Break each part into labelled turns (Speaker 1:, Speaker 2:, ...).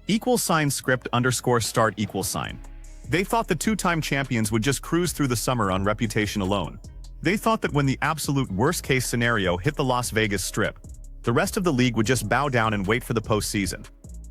Speaker 1: =script_start=. They thought the two-time champions would just cruise through the summer on reputation alone. They thought that when the absolute worst-case scenario hit the Las Vegas Strip, the rest of the league would just bow down and wait for the postseason.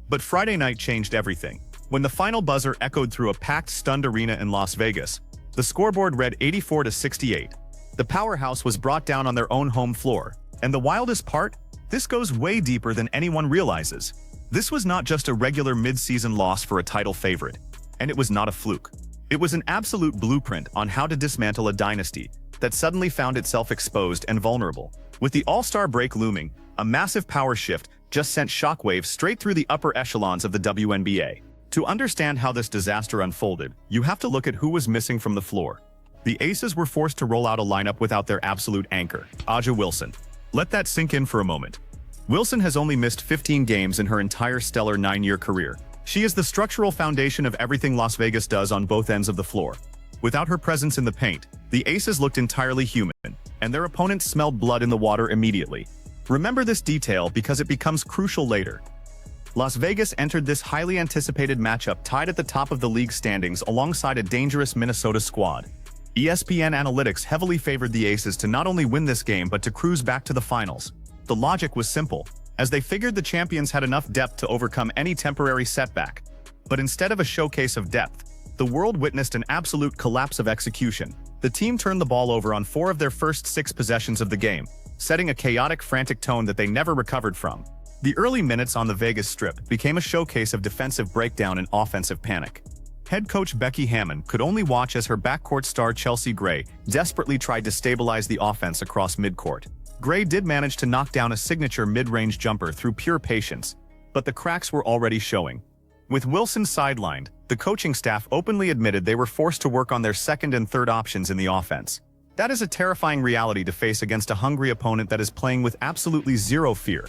Speaker 1: But Friday night changed everything. When the final buzzer echoed through a packed, stunned arena in Las Vegas, the scoreboard read 84-68. The powerhouse was brought down on their own home floor. And the wildest part? This goes way deeper than anyone realizes. This was not just a regular mid-season loss for a title favorite. And it was not a fluke. It was an absolute blueprint on how to dismantle a dynasty that suddenly found itself exposed and vulnerable. With the All-Star break looming, a massive power shift just sent shockwaves straight through the upper echelons of the WNBA. To understand how this disaster unfolded, you have to look at who was missing from the floor. The Aces were forced to roll out a lineup without their absolute anchor, A'ja Wilson. Let that sink in for a moment. Wilson has only missed 15 games in her entire stellar 9-year career. She is the structural foundation of everything Las Vegas does on both ends of the floor. Without her presence in the paint, the Aces looked entirely human, and their opponents smelled blood in the water immediately. Remember this detail because it becomes crucial later. Las Vegas entered this highly anticipated matchup tied at the top of the league standings alongside a dangerous Minnesota squad. ESPN Analytics heavily favored the Aces to not only win this game but to cruise back to the finals. The logic was simple, as they figured the champions had enough depth to overcome any temporary setback. But instead of a showcase of depth, the world witnessed an absolute collapse of execution. The team turned the ball over on 4 of their first 6 possessions of the game, setting a chaotic, frantic tone that they never recovered from. The early minutes on the Vegas Strip became a showcase of defensive breakdown and offensive panic. Head coach Becky Hammon could only watch as her backcourt star Chelsea Gray desperately tried to stabilize the offense across midcourt. Gray did manage to knock down a signature mid-range jumper through pure patience, but the cracks were already showing. With Wilson sidelined, the coaching staff openly admitted they were forced to work on their second and third options in the offense. That is a terrifying reality to face against a hungry opponent that is playing with absolutely zero fear.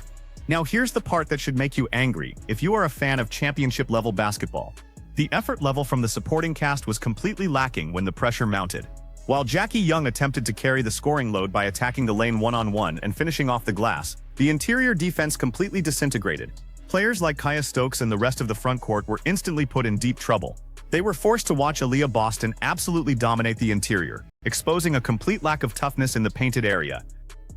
Speaker 1: Now here's the part that should make you angry if you are a fan of championship-level basketball. The effort level from the supporting cast was completely lacking when the pressure mounted. While Jackie Young attempted to carry the scoring load by attacking the lane one-on-one and finishing off the glass, the interior defense completely disintegrated. Players like Kaya Stokes and the rest of the front court were instantly put in deep trouble. They were forced to watch Aliyah Boston absolutely dominate the interior, exposing a complete lack of toughness in the painted area.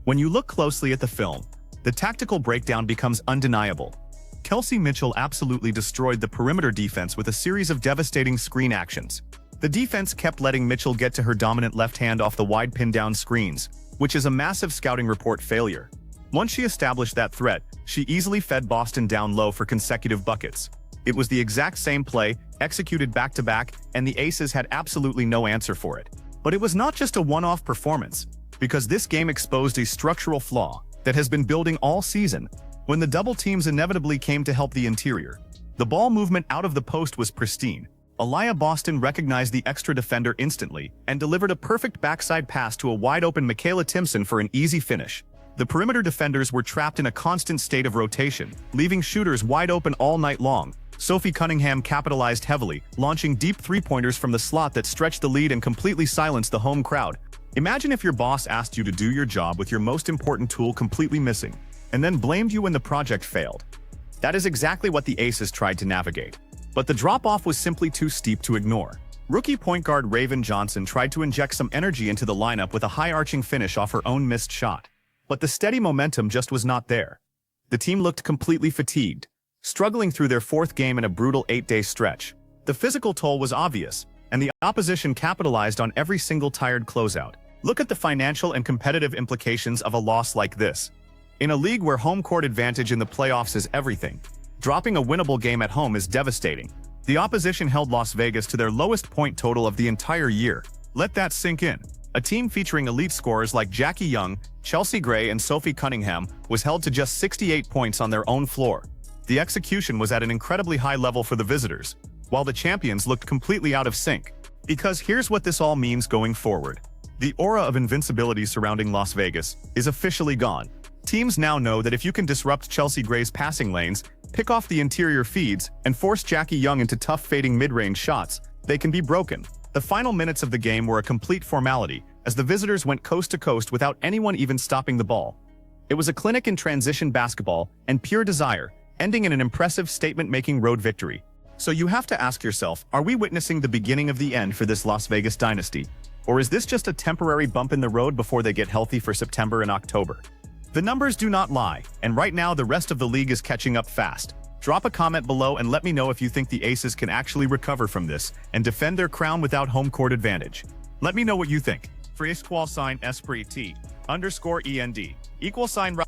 Speaker 1: When you look closely at the film, the tactical breakdown becomes undeniable. Kelsey Mitchell absolutely destroyed the perimeter defense with a series of devastating screen actions. The defense kept letting Mitchell get to her dominant left hand off the wide pin-down screens, which is a massive scouting report failure. Once she established that threat, she easily fed Boston down low for consecutive buckets. It was the exact same play, executed back-to-back, and the Aces had absolutely no answer for it. But it was not just a one-off performance, because this game exposed a structural flaw that has been building all season. When the double teams inevitably came to help the interior, the ball movement out of the post was pristine. Aliyah Boston recognized the extra defender instantly and delivered a perfect backside pass to a wide-open Michaela Timpson for an easy finish. The perimeter defenders were trapped in a constant state of rotation, leaving shooters wide open all night long. Sophie Cunningham capitalized heavily, launching deep three-pointers from the slot that stretched the lead and completely silenced the home crowd. Imagine if your boss asked you to do your job with your most important tool completely missing, and then blamed you when the project failed. That is exactly what the Aces tried to navigate. But the drop-off was simply too steep to ignore. Rookie point guard Raven Johnson tried to inject some energy into the lineup with a high-arching finish off her own missed shot. But the steady momentum just was not there. The team looked completely fatigued, struggling through their 4th game in a brutal 8-day stretch. The physical toll was obvious, and the opposition capitalized on every single tired closeout. Look at the financial and competitive implications of a loss like this. In a league where home court advantage in the playoffs is everything, dropping a winnable game at home is devastating. The opposition held Las Vegas to their lowest point total of the entire year. Let that sink in. A team featuring elite scorers like Jackie Young, Chelsea Gray, and Sophie Cunningham was held to just 68 points on their own floor. The execution was at an incredibly high level for the visitors, while the champions looked completely out of sync. Because here's what this all means going forward. The aura of invincibility surrounding Las Vegas is officially gone. Teams now know that if you can disrupt Chelsea Gray's passing lanes, pick off the interior feeds, and force Jackie Young into tough fading mid-range shots, they can be broken. The final minutes of the game were a complete formality, as the visitors went coast to coast without anyone even stopping the ball. It was a clinic in transition basketball and pure desire, ending in an impressive statement-making road victory. So you have to ask yourself, are we witnessing the beginning of the end for this Las Vegas dynasty? Or is this just a temporary bump in the road before they get healthy for September and October? The numbers do not lie, and right now the rest of the league is catching up fast. Drop a comment below and let me know if you think the Aces can actually recover from this and defend their crown without home court advantage. Let me know what you think. For _esprit_t_end =.